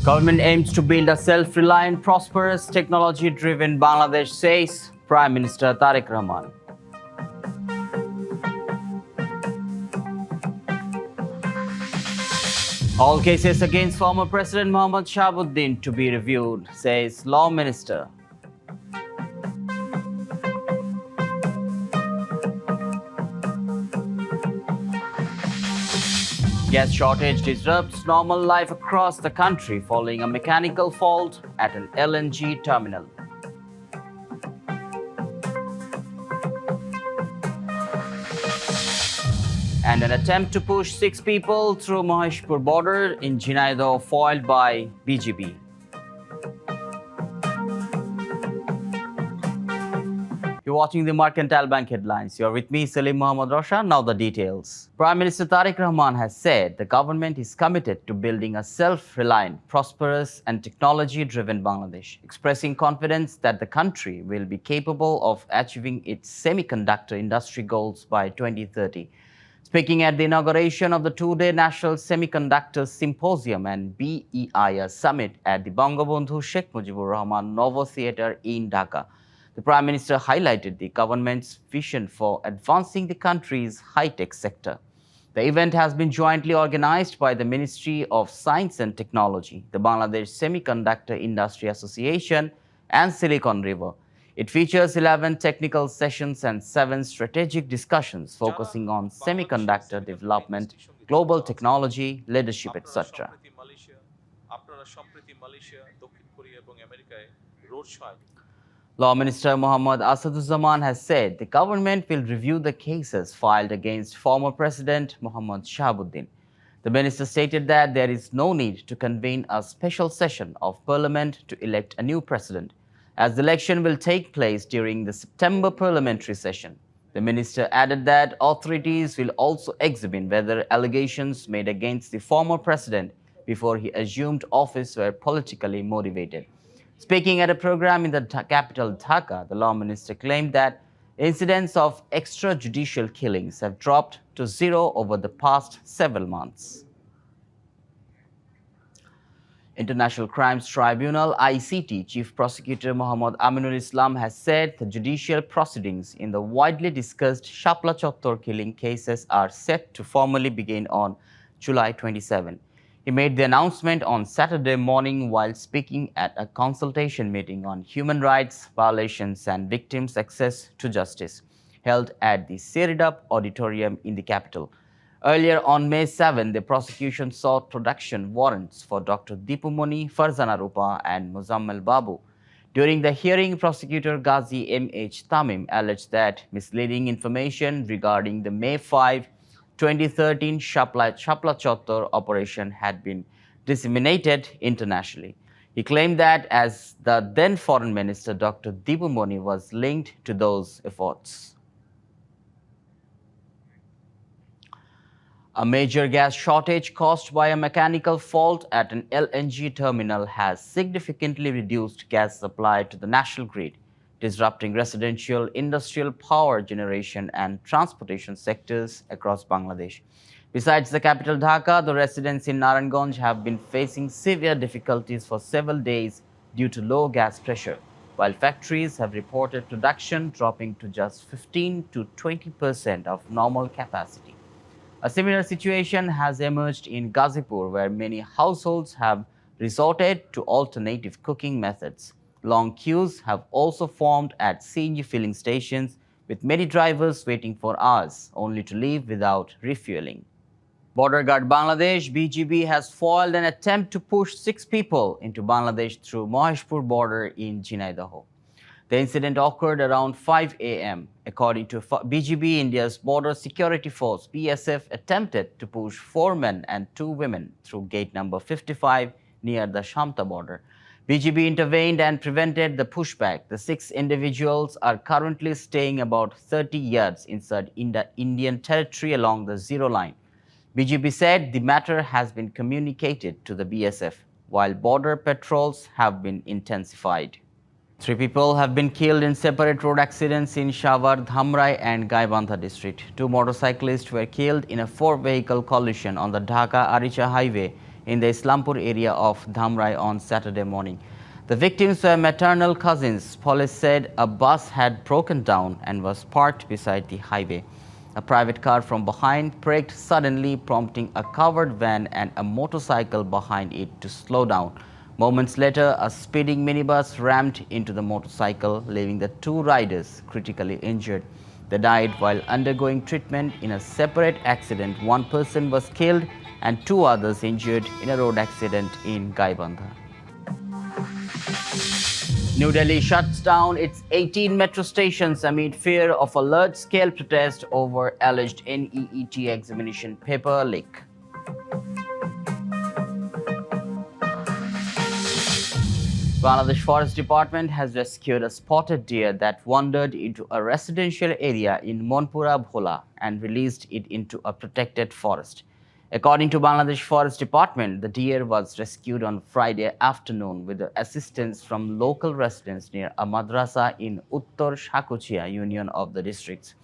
Government aims to build a self-reliant, prosperous, technology-driven Bangladesh, says Prime Minister Tariq Rahman. All cases against former President Mohammad Shahabuddin to be reviewed, says Law Minister. Gas shortage disrupts normal life across the country following a mechanical fault at an LNG terminal. And an attempt to push 6 people through Maheshpur border in Jhinaidah foiled by BGB. You're watching the Mercantile Bank headlines. You're with me, Salim Mohammad Roshan. Now the details. Prime Minister Tariq Rahman has said the government is committed to building a self-reliant, prosperous and technology-driven Bangladesh, expressing confidence that the country will be capable of achieving its semiconductor industry goals by 2030. Speaking at the inauguration of the two-day National Semiconductor Symposium and BEIA Summit at the Bangabandhu Sheikh Mujibur Rahman Novo Theatre in Dhaka, the Prime Minister highlighted the government's vision for advancing the country's high-tech sector. The event has been jointly organized by the Ministry of Science and Technology, the Bangladesh Semiconductor Industry Association, and Silicon River. It features 11 technical sessions and 7 strategic discussions focusing on semiconductor development, global technology, leadership, etc. Law Minister Mohammad Asaduzzaman has said the government will review the cases filed against former President Mohammad Shahabuddin. The minister stated that there is no need to convene a special session of parliament to elect a new president, as the election will take place during the September parliamentary session. The minister added that authorities will also examine whether allegations made against the former president before he assumed office were politically motivated. Speaking at a program in the capital Dhaka, the law minister claimed that incidents of extrajudicial killings have dropped to 0 over the past several months. International Crimes Tribunal (ICT) Chief Prosecutor Mohammad Aminul Islam has said the judicial proceedings in the widely discussed Shapla Chottor killing cases are set to formally begin on July 27. He made the announcement on Saturday morning while speaking at a consultation meeting on human rights violations and victims' access to justice, held at the Seridup Auditorium in the capital. Earlier on May 7, the prosecution sought production warrants for Dr. Dipumoni Farzana Rupa and Muzammal Babu. During the hearing, prosecutor Ghazi M.H. Tamim alleged that misleading information regarding the May 5, 2013 Shapla Chottor operation had been disseminated internationally. He claimed that as the then Foreign Minister, Dr. Dipumoni was linked to those efforts. A major gas shortage caused by a mechanical fault at an LNG terminal has significantly reduced gas supply to the national grid, disrupting residential, industrial power generation and transportation sectors across Bangladesh. Besides the capital Dhaka, the residents in Naranganj have been facing severe difficulties for several days due to low gas pressure, while factories have reported production dropping to just 15 to 20% of normal capacity. A similar situation has emerged in Ghazipur, where many households have resorted to alternative cooking methods. Long queues have also formed at CNG filling stations, with many drivers waiting for hours only to leave without refueling. Border Guard Bangladesh (BGB) has foiled an attempt to push 6 people into Bangladesh through Maheshpur border in Jhinaidah. The incident occurred around 5 a.m. According to BGB, India's Border Security Force (BSF) attempted to push 4 men and 2 women through gate number 55 near the Shamta border. BGB intervened and prevented the pushback. The 6 individuals are currently staying about 30 yards inside Indian territory along the zero line. BGB said the matter has been communicated to the BSF, while border patrols have been intensified. 3 people have been killed in separate road accidents in Shawar, Dhamrai and Gaibandha district. 2 motorcyclists were killed in a 4-vehicle collision on the Dhaka-Aricha highway in the Islampur area of Dhamrai on Saturday morning. The victims were maternal cousins. Police said a bus had broken down and was parked beside the highway. A private car from behind braked suddenly, prompting a covered van and a motorcycle behind it to slow down. Moments later, a speeding minibus rammed into the motorcycle, leaving the two riders critically injured. They died while undergoing treatment in a separate accident. One person was killed and two others injured in a road accident in Gaibandha. New Delhi shuts down its 18 metro stations amid fear of a large-scale protest over alleged NEET examination paper leak. Bangladesh Forest Department has rescued a spotted deer that wandered into a residential area in Monpura Bhola and released it into a protected forest. According to Bangladesh Forest Department, the deer was rescued on Friday afternoon with the assistance from local residents near a madrasa in Uttar Shakuchia union of the districts.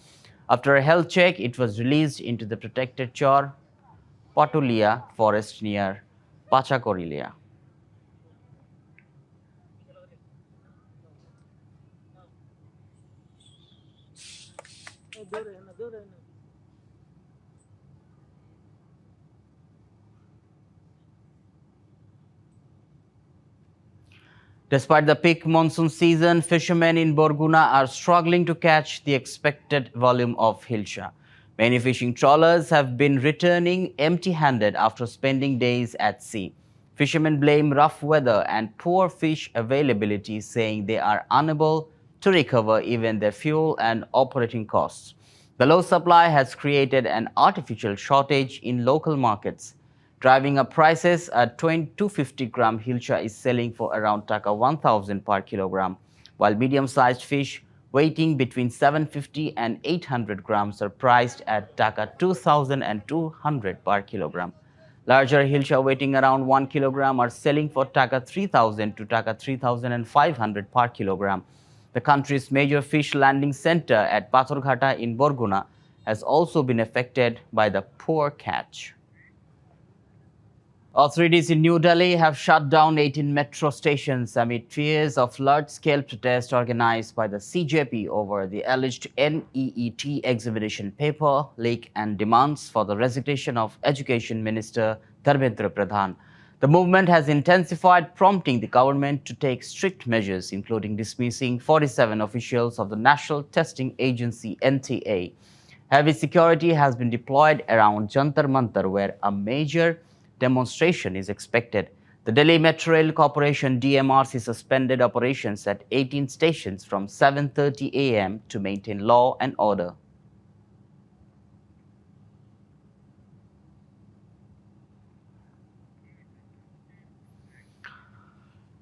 After a health check, it was released into the protected Chor Patulia forest near Pachakorilia. Despite the peak monsoon season, fishermen in Borguna are struggling to catch the expected volume of hilsha. Many fishing trawlers have been returning empty-handed after spending days at sea. Fishermen blame rough weather and poor fish availability, saying they are unable to recover even their fuel and operating costs. The low supply has created an artificial shortage in local markets, driving up prices. A 250-gram hilcha is selling for around Taka 1,000 per kilogram, while medium-sized fish weighing between 750 and 800 grams are priced at Taka 2,200 per kilogram. Larger hilcha weighing around 1 kilogram are selling for Taka 3,000 to Taka 3,500 per kilogram. The country's major fish landing center at Pathorghata in Borguna has also been affected by the poor catch. Authorities in New Delhi have shut down 18 metro stations amid fears of large-scale protest organized by the CJP over the alleged NEET examination paper leak and demands for the resignation of Education Minister Dharmendra Pradhan. The movement has intensified, prompting the government to take strict measures, including dismissing 47 officials of the National Testing Agency (NTA). Heavy security has been deployed around Jantar Mantar, where a major demonstration is expected. The Delhi Metro Rail Corporation DMRC suspended operations at 18 stations from 7:30 a.m. to maintain law and order.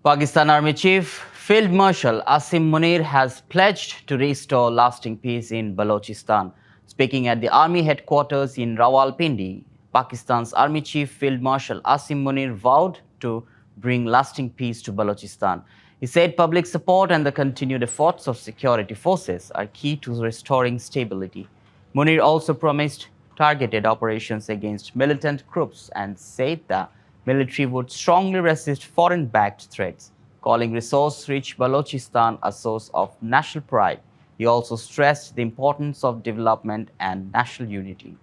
Pakistan Army Chief Field Marshal Asim Munir has pledged to restore lasting peace in Balochistan. Speaking at the Army headquarters in Rawalpindi, Pakistan's Army Chief Field Marshal Asim Munir vowed to bring lasting peace to Balochistan. He said public support and the continued efforts of security forces are key to restoring stability. Munir also promised targeted operations against militant groups and said the military would strongly resist foreign-backed threats, calling resource-rich Balochistan a source of national pride. He also stressed the importance of development and national unity.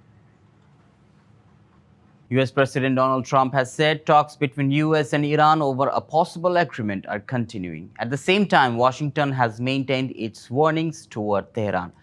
US President Donald Trump has said talks between US and Iran over a possible agreement are continuing. At the same time, Washington has maintained its warnings toward Tehran.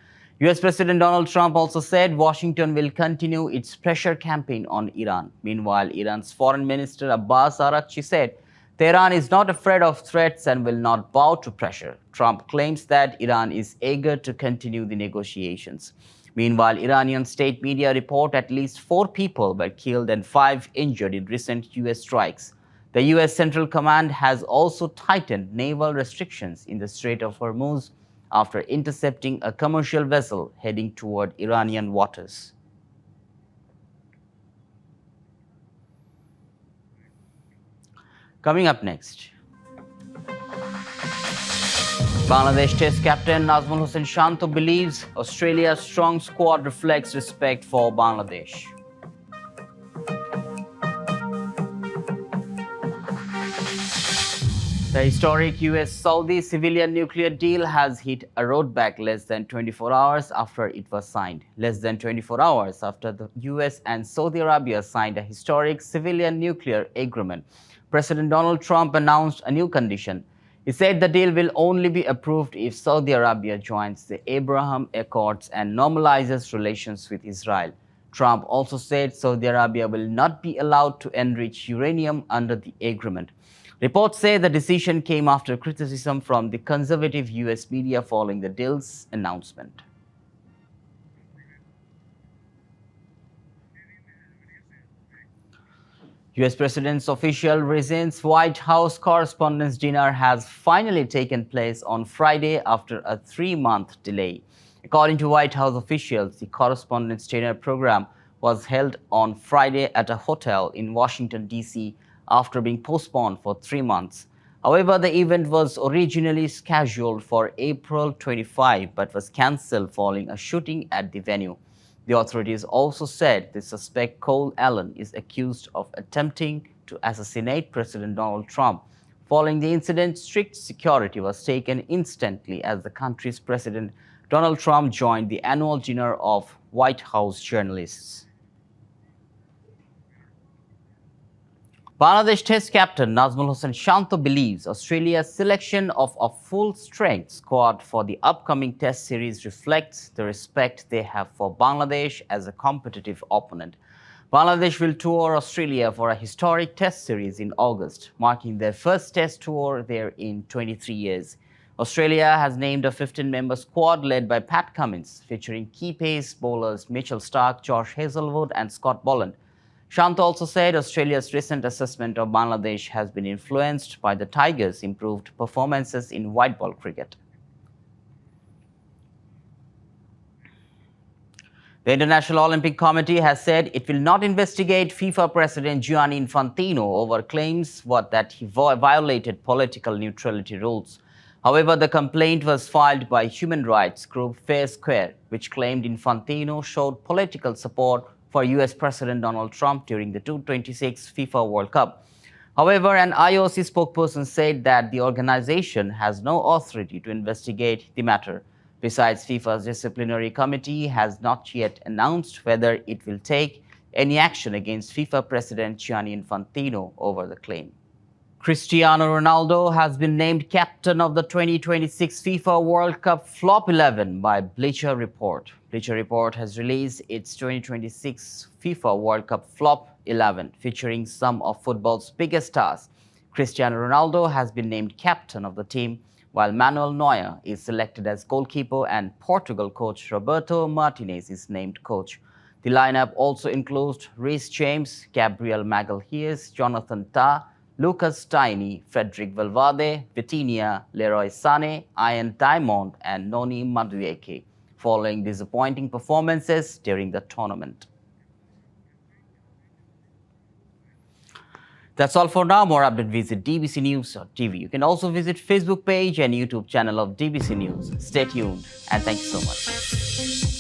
US President Donald Trump also said Washington will continue its pressure campaign on Iran. Meanwhile, Iran's Foreign Minister Abbas Araghchi said Tehran is not afraid of threats and will not bow to pressure. Trump claims that Iran is eager to continue the negotiations. Meanwhile, Iranian state media report at least 4 people were killed and 5 injured in recent US strikes. The US Central Command has also tightened naval restrictions in the Strait of Hormuz after intercepting a commercial vessel heading toward Iranian waters. Coming up next, Bangladesh Test captain Nazmul Hossain Shanto believes Australia's strong squad reflects respect for Bangladesh. The historic US-Saudi civilian nuclear deal has hit a roadblock less than 24 hours after it was signed. Less than 24 hours after the US and Saudi Arabia signed a historic civilian nuclear agreement, President Donald Trump announced a new condition. He said the deal will only be approved if Saudi Arabia joins the Abraham Accords and normalizes relations with Israel. Trump also said Saudi Arabia will not be allowed to enrich uranium under the agreement. Reports say the decision came after criticism from the conservative US media following the deal's announcement. US President's official residence White House Correspondents' Dinner has finally taken place on Friday after a 3-month delay. According to White House officials, the Correspondents' Dinner program was held on Friday at a hotel in Washington, D.C., after being postponed for 3 months. However, the event was originally scheduled for April 25 but was cancelled following a shooting at the venue. The authorities also said the suspect Cole Allen is accused of attempting to assassinate President Donald Trump. Following the incident, strict security was taken instantly as the country's President Donald Trump joined the annual dinner of White House journalists. Bangladesh Test captain Nazmul Hossain Shanto believes Australia's selection of a full-strength squad for the upcoming Test series reflects the respect they have for Bangladesh as a competitive opponent. Bangladesh will tour Australia for a historic Test series in August, marking their first Test tour there in 23 years. Australia has named a 15-member squad led by Pat Cummins, featuring key pace bowlers Mitchell Starc, Josh Hazlewood and Scott Boland. Shant also said Australia's recent assessment of Bangladesh has been influenced by the Tigers' improved performances in white ball cricket. The International Olympic Committee has said it will not investigate FIFA President Gianni Infantino over claims that he violated political neutrality rules. However, the complaint was filed by human rights group Fair Square, which claimed Infantino showed political support for US President Donald Trump during the 2026 FIFA World Cup. However, an IOC spokesperson said that the organization has no authority to investigate the matter. Besides, FIFA's disciplinary committee has not yet announced whether it will take any action against FIFA President Gianni Infantino over the claim. Cristiano Ronaldo has been named captain of the 2026 FIFA World Cup Flop 11 by Bleacher Report. Bleacher Report has released its 2026 FIFA World Cup Flop 11, featuring some of football's biggest stars. Cristiano Ronaldo has been named captain of the team, while Manuel Neuer is selected as goalkeeper and Portugal coach Roberto Martinez is named coach. The lineup also includes Reece James, Gabriel Magalhaes, Jonathan Tah, Lucas Digne, Frederic Valverde, Vitinha, Leroy Sané, Ian Diamond, and Noni Madueke, following disappointing performances during the tournament. That's all for now. More update visit dbcnews.tv. You can also visit Facebook page and YouTube channel of DBC News. Stay tuned and thank you so much.